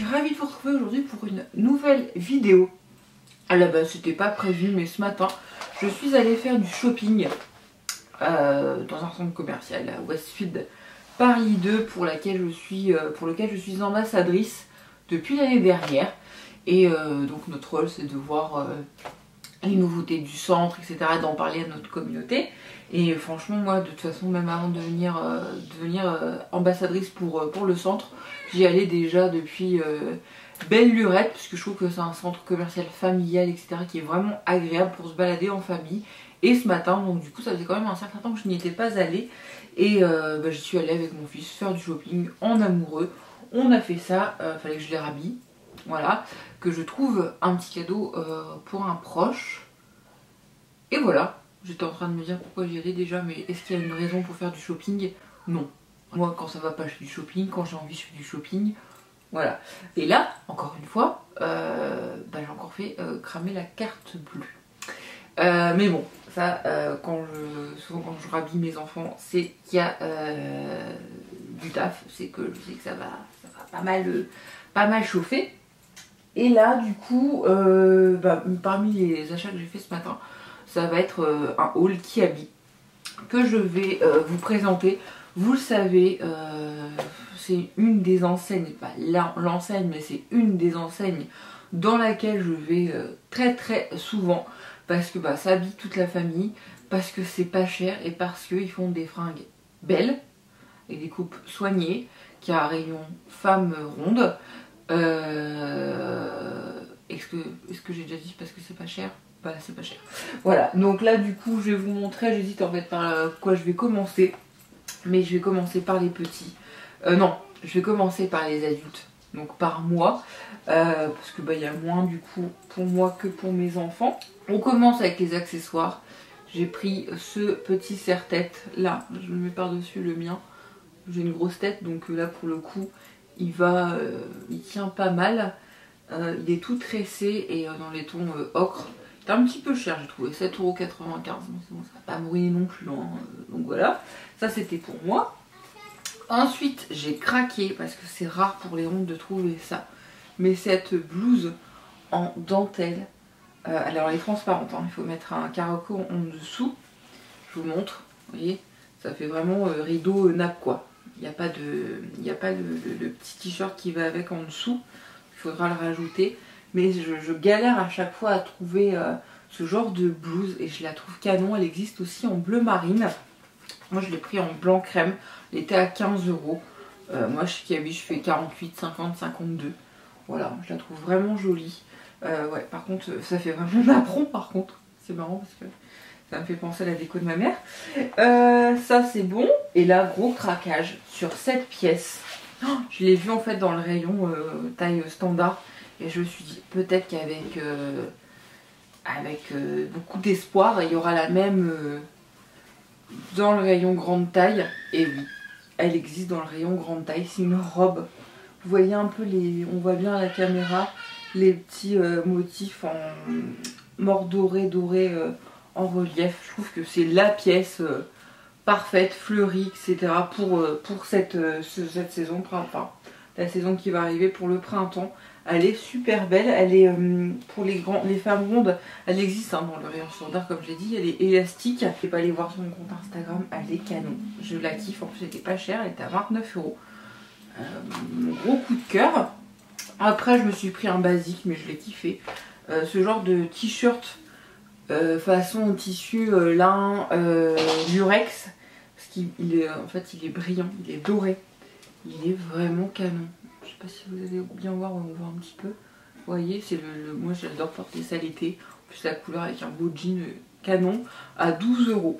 ravie de vous retrouver aujourd'hui pour une nouvelle vidéo. À la base c'était pas prévu, mais ce matin je suis allée faire du shopping dans un centre commercial à Westfield Paris 2 pour lequel je suis ambassadrice depuis l'année dernière. Et donc notre rôle c'est de voir les nouveautés du centre, etc., d'en parler à notre communauté. Et franchement moi de toute façon, même avant de devenir ambassadrice pour le centre, j'y allais déjà depuis belle lurette, parce que je trouve que c'est un centre commercial familial, etc., qui est vraiment agréable pour se balader en famille. Et ce matin, donc du coup ça faisait quand même un certain temps que je n'y étais pas allée, et je suis allée avec mon fils faire du shopping en amoureux. On a fait ça, fallait que je les rhabille, voilà, que je trouve un petit cadeau pour un proche. Et voilà, j'étais en train de me dire pourquoi j'y allais déjà, mais est-ce qu'il y a une raison pour faire du shopping? Non. Moi quand ça va pas je fais du shopping, quand j'ai envie je fais du shopping, voilà. Et là, encore une fois, j'ai encore fait cramer la carte bleue. Mais bon, ça, souvent quand je rhabille mes enfants, c'est qu'il y a du taf, c'est que je sais que ça va pas mal chauffer. Et là, du coup, parmi les achats que j'ai fait ce matin, ça va être un haul Kiabi que je vais vous présenter. Vous le savez, c'est une des enseignes, pas l'enseigne, mais c'est une des enseignes dans laquelle je vais très souvent, parce que ça habille toute la famille, parce que c'est pas cher et parce qu'ils font des fringues belles et des coupes soignées, qui a un rayon femmes rondes. Est-ce que j'ai déjà dit parce que c'est pas cher? Bah c'est pas cher. Voilà, donc là du coup je vais vous montrer, j'hésite en fait par quoi je vais commencer. Mais je vais commencer par les petits. Non, je vais commencer par les adultes. Donc par moi. Parce que il y a moins du coup pour moi que pour mes enfants. On commence avec les accessoires. J'ai pris ce petit serre-tête là. Je le mets par-dessus le mien. J'ai une grosse tête, donc là pour le coup il tient pas mal. Il est tout tressé et dans les tons ocre. C'est un petit peu cher, j'ai trouvé 7,95 €. Mais c'est bon, ça va pas mourir non plus. Hein. Donc voilà, ça c'était pour moi. Ensuite, j'ai craqué parce que c'est rare pour les rondes de trouver ça. Mais cette blouse en dentelle, alors elle est transparente, hein, il faut mettre un caraco en dessous. Je vous montre, vous voyez, ça fait vraiment rideau nappe quoi. Il n'y a pas le petit t-shirt qui va avec en dessous. Il faudra le rajouter. Mais je galère à chaque fois à trouver ce genre de blouse et je la trouve canon. Elle existe aussi en bleu marine. Moi je l'ai pris en blanc crème. Elle était à 15 €. Moi chez Kiabi je fais 48, 50, 52. Voilà, je la trouve vraiment jolie. Ouais, par contre ça fait vraiment napperon par contre. C'est marrant parce que ça me fait penser à la déco de ma mère. Ça c'est bon. Et là gros craquage sur cette pièce. Oh, je l'ai vu en fait dans le rayon taille standard. Et je me suis dit, peut-être qu'avec beaucoup d'espoir, il y aura la même dans le rayon grande taille. Et oui, elle existe dans le rayon grande taille. C'est une robe. Vous voyez un peu on voit bien à la caméra les petits motifs en mort doré en relief. Je trouve que c'est la pièce parfaite, fleurie, etc. pour cette saison, enfin la saison qui va arriver pour le printemps. Elle est super belle, elle est pour les femmes rondes, elle existe hein, dans le rayon standard comme j'ai dit, elle est élastique. Je vais pas aller voir sur mon compte Instagram, elle est canon. Je la kiffe, en plus elle était pas chère, elle était à 29 €. Mon gros coup de cœur. Après je me suis pris un basique mais je l'ai kiffé. Ce genre de t-shirt façon tissu lin lurex. Parce qu'il est en fait il est brillant, il est doré. Il est vraiment canon. Je sais pas si vous allez bien voir, on voit un petit peu. Vous voyez, c'est moi j'adore porter ça l'été. En plus la couleur avec un beau jean canon à 12 €.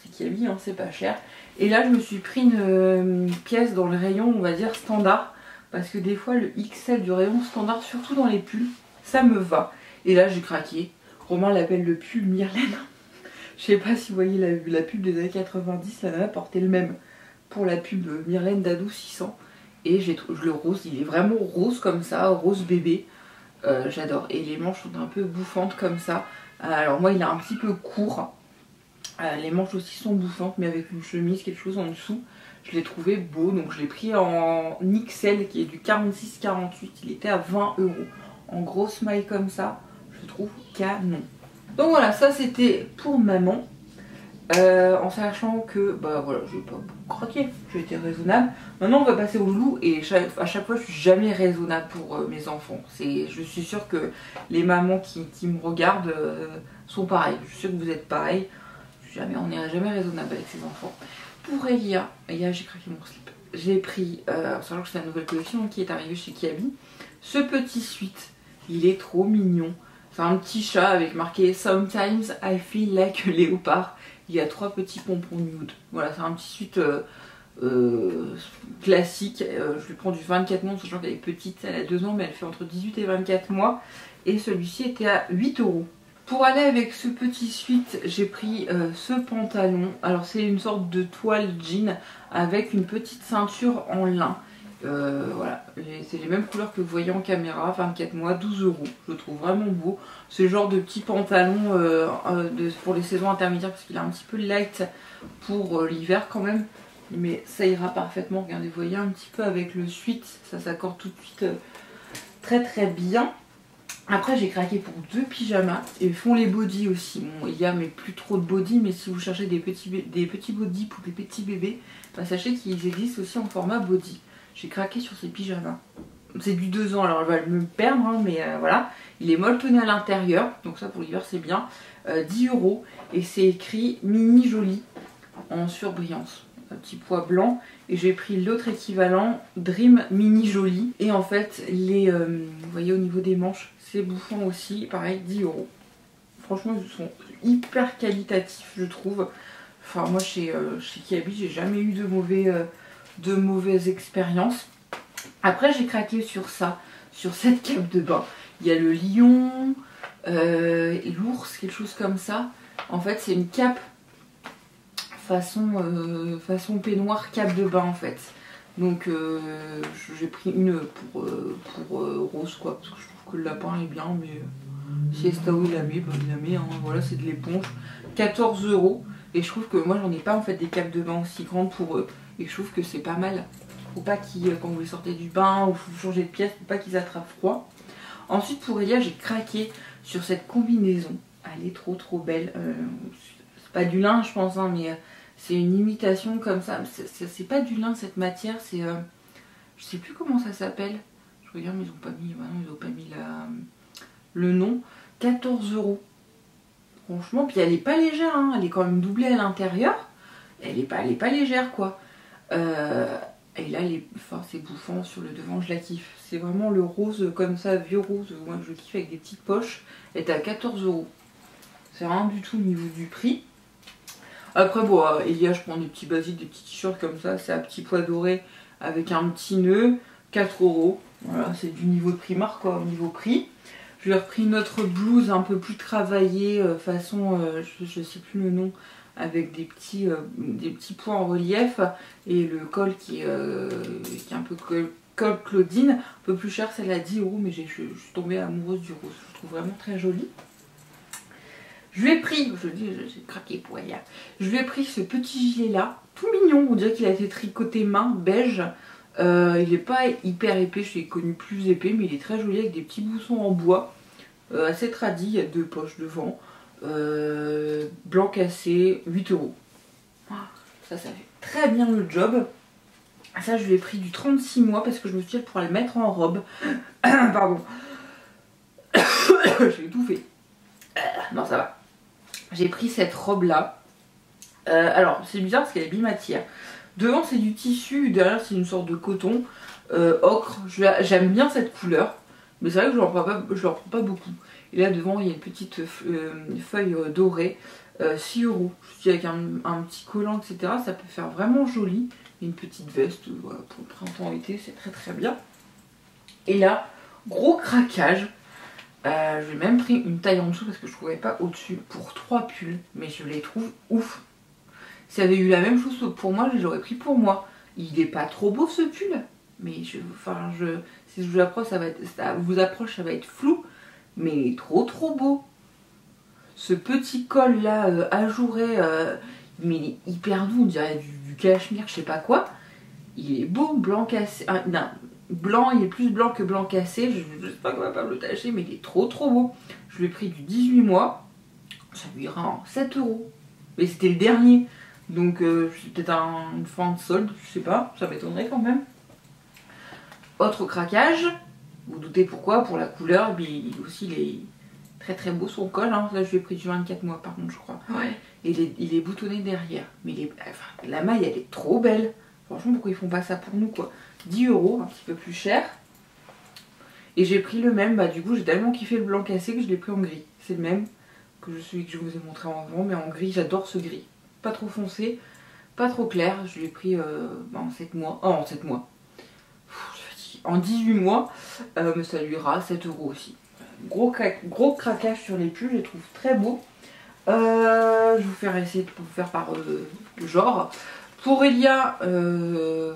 C'est Kiabi, hein, c'est pas cher. Et là je me suis pris une pièce dans le rayon on va dire standard. Parce que des fois le XL du rayon standard, surtout dans les pulls, ça me va. Et là j'ai craqué. Romain l'appelle le pull Myrlène. Je sais pas si vous voyez la pub des années 90, la nana portait le même. Pour la pub Myrlène d'Adou 600 et le rose, il est vraiment rose comme ça, rose bébé, j'adore. Et les manches sont un peu bouffantes comme ça. Alors moi il est un petit peu court, les manches aussi sont bouffantes mais avec une chemise, quelque chose en dessous. Je l'ai trouvé beau, donc je l'ai pris en XL qui est du 46-48. Il était à 20 €. En grosse maille comme ça, je trouve canon. Donc voilà, ça c'était pour maman. En sachant que, bah voilà, je vais pas beaucoup craquer, j'ai été raisonnable. Maintenant on va passer au loup et à chaque fois je suis jamais raisonnable pour mes enfants. Je suis sûre que les mamans qui me regardent sont pareilles. Je suis sûre que vous êtes pareilles. On n'est jamais raisonnable avec ses enfants. Pour Elia, j'ai craqué mon slip. J'ai pris, sachant que c'est la nouvelle collection qui est arrivée chez Kiabi, ce petit sweat. Il est trop mignon. C'est un petit chat avec marqué Sometimes I feel like a léopard. Il y a 3 petits pompons nude. Voilà, c'est un petit sweat classique. Je lui prends du 24 mois, sachant qu'elle est petite, elle a 2 ans, mais elle fait entre 18 et 24 mois. Et celui-ci était à 8 €. Pour aller avec ce petit sweat, j'ai pris ce pantalon. Alors c'est une sorte de toile jean avec une petite ceinture en lin. Voilà, c'est les mêmes couleurs que vous voyez en caméra, 24 mois, 12 €. Je le trouve vraiment beau. Ce genre de petit pantalon pour les saisons intermédiaires parce qu'il est un petit peu light pour l'hiver quand même. Mais ça ira parfaitement. Regardez, vous voyez un petit peu avec le sweat, ça s'accorde tout de suite très très bien. Après j'ai craqué pour 2 pyjamas et ils font les bodys aussi. Bon, il y a mais plus trop de bodys, mais si vous cherchez des petits bodys pour les petits bébés, bah, sachez qu'ils existent aussi en format body. J'ai craqué sur ces pyjamas. C'est du 2 ans, alors elle va me perdre, hein, mais voilà. Il est molletonné à l'intérieur, donc ça pour l'hiver c'est bien. 10 € et c'est écrit mini joli en surbrillance. Un petit pois blanc. Et j'ai pris l'autre équivalent, Dream mini joli. Et en fait, vous voyez au niveau des manches, c'est bouffant aussi, pareil, 10 €. Franchement, ils sont hyper qualitatifs, je trouve. Enfin, moi chez Kiabi, j'ai jamais eu de mauvaises expériences. Après j'ai craqué sur ça, sur cette cape de bain. Il y a le lion, l'ours, quelque chose comme ça. En fait c'est une cape façon peignoir cape de bain en fait. Donc j'ai pris une pour Rose quoi, parce que je trouve que le lapin est bien, mais si Estao il la met, bah, il la met, hein. Voilà, c'est de l'éponge. 14 €. Et je trouve que moi j'en ai pas en fait des capes de bain aussi grandes pour eux. Et je trouve que c'est pas mal. Faut pas qu'ils, quand vous les sortez du bain ou vous changez de pièce, faut pas qu'ils attrapent froid. Ensuite pour Elia, j'ai craqué sur cette combinaison. Elle est trop belle. C'est pas du lin je pense, hein, mais c'est une imitation comme ça. C'est pas du lin cette matière, c'est... je sais plus comment ça s'appelle. Je regarde mais ils ont pas mis, bah non, ils ont pas mis le nom. 14 €. Franchement, puis elle est pas légère, hein. Elle est quand même doublée à l'intérieur. Elle est pas légère quoi. Et là, c'est bouffant sur le devant, je la kiffe. C'est vraiment le rose comme ça, vieux rose, moi je kiffe avec des petites poches. Elle est à 14 €. C'est rien du tout au niveau du prix. Après, bon, Elia, je prends des petits basiques, des petits t-shirts comme ça. C'est à petit pois doré avec un petit nœud, 4 €. Voilà, c'est du niveau de Primark quoi, au niveau prix. Je lui ai repris notre blouse un peu plus travaillée, façon, je sais plus le nom, avec des petits points en relief et le col qui est un peu col Claudine, un peu plus cher, celle à 10 €, mais je suis tombée amoureuse du rose, je trouve vraiment très joli. Je lui ai pris, je dis j'ai craqué pour elle. Je lui ai pris ce petit gilet là, tout mignon, on dirait qu'il a été tricoté main, beige. Il n'est pas hyper épais, je l'ai connu plus épais, mais il est très joli avec des petits boussons en bois, assez tradi, il y a 2 poches devant, blanc cassé, 8 €. Ça fait très bien le job. Ça je lui ai pris du 36 mois parce que je me suis dit elle pourra le mettre en robe. Pardon. J'ai étouffé. Non ça va. J'ai pris cette robe là. Alors c'est bizarre parce qu'elle est bimatière. Devant c'est du tissu, derrière c'est une sorte de coton ocre. J'aime bien cette couleur, mais c'est vrai que je ne leur prends pas beaucoup. Et là devant il y a une petite feuille dorée, 6 €. Je dis avec un petit collant etc. Ça peut faire vraiment joli. Et une petite veste, voilà, pour le printemps-été, c'est très bien. Et là, gros craquage. J'ai même pris une taille en dessous parce que je ne trouvais pas au-dessus pour 3 pulls, mais je les trouve ouf. Si ça avait eu la même chose pour moi, je l'aurais pris pour moi. Il n'est pas trop beau ce pull, mais si je vous approche, ça va être flou, mais il est trop beau. Ce petit col là ajouré, mais il est hyper doux, on dirait du du cachemire, je sais pas quoi. Il est beau, blanc cassé. Ah, non, blanc, il est plus blanc que blanc cassé. Je sais pas comment pas me le tâcher, mais il est trop beau. Je lui ai pris du 18 mois. Ça lui ira en 7 €. Mais c'était le dernier. Donc c'est peut-être une fin de solde, je sais pas. Ça m'étonnerait quand même. Autre craquage. Vous doutez pourquoi? Pour la couleur. Mais aussi il est très beau son col. Hein. Là je lui ai pris du 24 mois par contre je crois. Ouais. Et il est boutonné derrière. Mais enfin, la maille elle est trop belle. Franchement pourquoi ils font pas ça pour nous quoi. 10 €, un petit peu plus cher. Et j'ai pris le même. Bah du coup j'ai tellement kiffé le blanc cassé que je l'ai pris en gris. C'est le même que celui que je vous ai montré avant. Mais en gris, j'adore ce gris. Pas trop foncé, pas trop clair. Je l'ai pris en 7 mois. Oh en 7 mois. En 18 mois. Mais ça lui ira 7 € aussi. Gros craquage sur les pulls, je les trouve très beaux. Je vais vous faire essayer de vous faire par genre. Pour Elia, je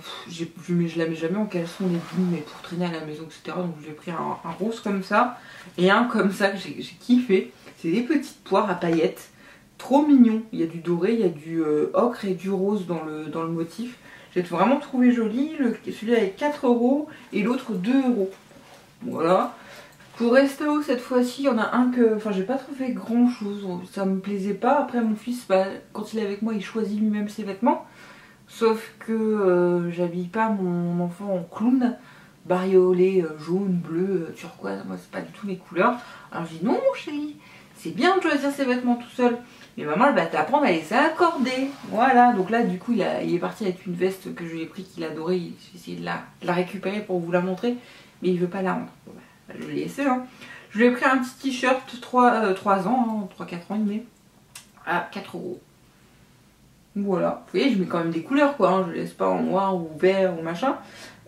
la mets jamais en caleçon les jeans, mais pour traîner à la maison, etc. Donc j'ai pris un rose comme ça et un comme ça que j'ai kiffé. C'est des petites poires à paillettes, trop mignon. Il y a du doré, il y a du ocre et du rose dans le motif. J'ai vraiment trouvé joli. Celui-là est 4 € et l'autre 2 €. Voilà. Pour Estao, cette fois-ci, il y en a un que... Enfin, j'ai pas trouvé grand-chose. Ça me plaisait pas. Après, mon fils, quand il est avec moi, il choisit lui-même ses vêtements. Sauf que j'habille pas mon enfant en clown. Bariolé, jaune, bleu, turquoise. Moi, c'est pas du tout mes couleurs. Alors, je dis non, mon chéri. C'est bien de choisir ses vêtements tout seul. Mais maman, elle va t'apprendre à les accorder. Voilà. Donc là, du coup, il est parti avec une veste que je lui ai pris, qu'il adorait. J'ai essayé de la récupérer pour vous la montrer. Mais il veut pas la rendre. Je l'ai laissé hein. Je lui ai pris un petit t-shirt 3 ans, 3-4 ans il met à 4 €. Voilà, vous voyez je mets quand même des couleurs quoi, hein. Je le laisse pas en noir ou vert ou machin.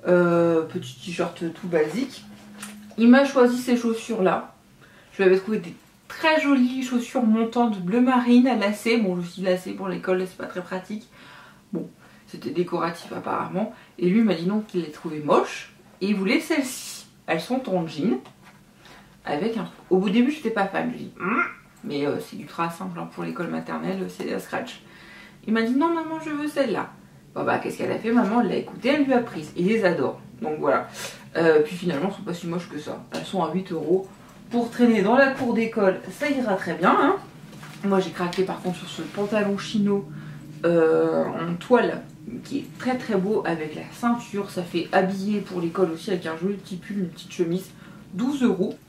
Petit t-shirt tout basique. Il m'a choisi ces chaussures là. Je lui avais trouvé des très jolies chaussures montantes bleu marine à lacets. Bon je suis lacée pour l'école, c'est pas très pratique. Bon, c'était décoratif apparemment. Et lui m'a dit non qu'il les trouvait moches. Et il voulait celle-ci. Elles sont en jean avec un... Au début j'étais pas fan, je dis mais c'est ultra simple hein, pour l'école maternelle, c'est des scratch. Il m'a dit non maman je veux celle-là. Bon bah qu'est-ce qu'elle a fait, maman elle l'a écoutée, elle lui a prise. Il les adore, donc voilà. Puis finalement elles sont pas si moches que ça. Elles sont à 8 € pour traîner dans la cour d'école, ça ira très bien hein. Moi j'ai craqué par contre sur ce pantalon chino en toile qui est très beau avec la ceinture. Ça fait habillé pour l'école aussi avec un joli petit pull, une petite chemise. 12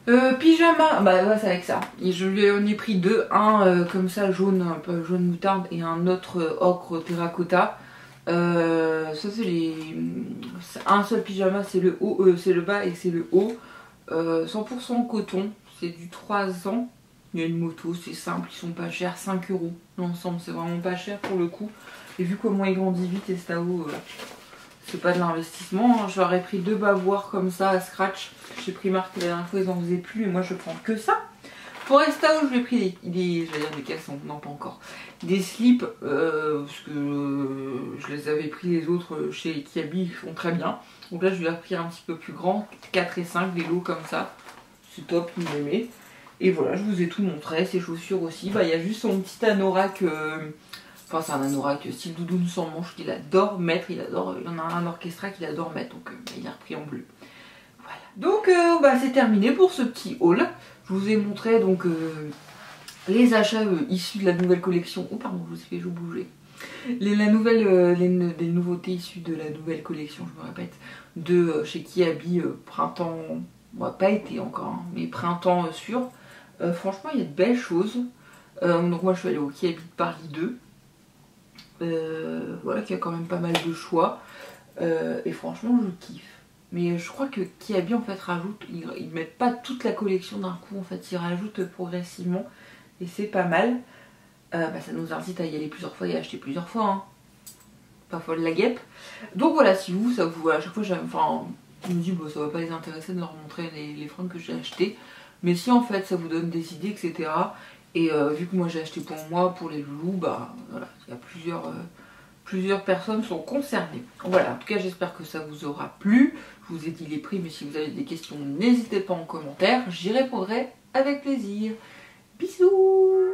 €. Pyjama, bah ouais c'est avec ça. Et je lui en ai pris deux, un comme ça jaune, un peu jaune moutarde et un autre ocre terracotta. Ça c'est un seul pyjama, c'est le haut, c'est le bas et c'est le haut. 100% coton, c'est du 3 ans. Il y a une moto, c'est simple, ils sont pas chers, 5 € l'ensemble, c'est vraiment pas cher pour le coup. Et vu comment il grandit vite Estao, c'est pas de l'investissement. J'aurais pris 2 bavoirs comme ça à scratch. Chez Primark la dernière fois ils en faisaient plus et moi je prends que ça. Pour Estao je lui ai pris je vais dire des caleçons, non pas encore. Des slips, parce que je les avais pris les autres chez Kiabi, ils font très bien. Donc là je lui ai pris un petit peu plus grand, 4 et 5, des lots comme ça. C'est top, il m'aimait. Et voilà, je vous ai tout montré, ses chaussures aussi. Bah, il y a juste son petit anorak, enfin c'est un anorak style doudoune sans manche qu'il adore mettre. Il y en a un orchestra qu'il adore mettre, donc il a repris en bleu. Voilà. Donc bah, c'est terminé pour ce petit haul. Je vous ai montré donc les achats issus de la nouvelle collection. Oh pardon, je vous ai fait bouger. Les nouveautés issues de la nouvelle collection, je me répète, de chez Kiabi printemps, bon, pas été encore, hein, mais printemps sûr. Franchement il y a de belles choses. Donc moi je suis allée au Kiabi de Paris 2. Voilà, qu'il y a quand même pas mal de choix. Et franchement je kiffe. Mais je crois que Kiabi en fait rajoute, ils mettent pas toute la collection d'un coup en fait, ils rajoutent progressivement. Et c'est pas mal. Bah, ça nous incite à y aller plusieurs fois et à acheter plusieurs fois. Hein. Pas folle la guêpe. Donc voilà, si vous, ça vous... À chaque fois, je me dis, bon, ça va pas les intéresser de leur montrer les fringues que j'ai achetées. Mais si en fait, ça vous donne des idées, etc. Et vu que moi j'ai acheté pour moi, pour les loulous, bah voilà, il y a plusieurs personnes sont concernées. Voilà, en tout cas, j'espère que ça vous aura plu. Je vous ai dit les prix, mais si vous avez des questions, n'hésitez pas en commentaire. J'y répondrai avec plaisir. Bisous!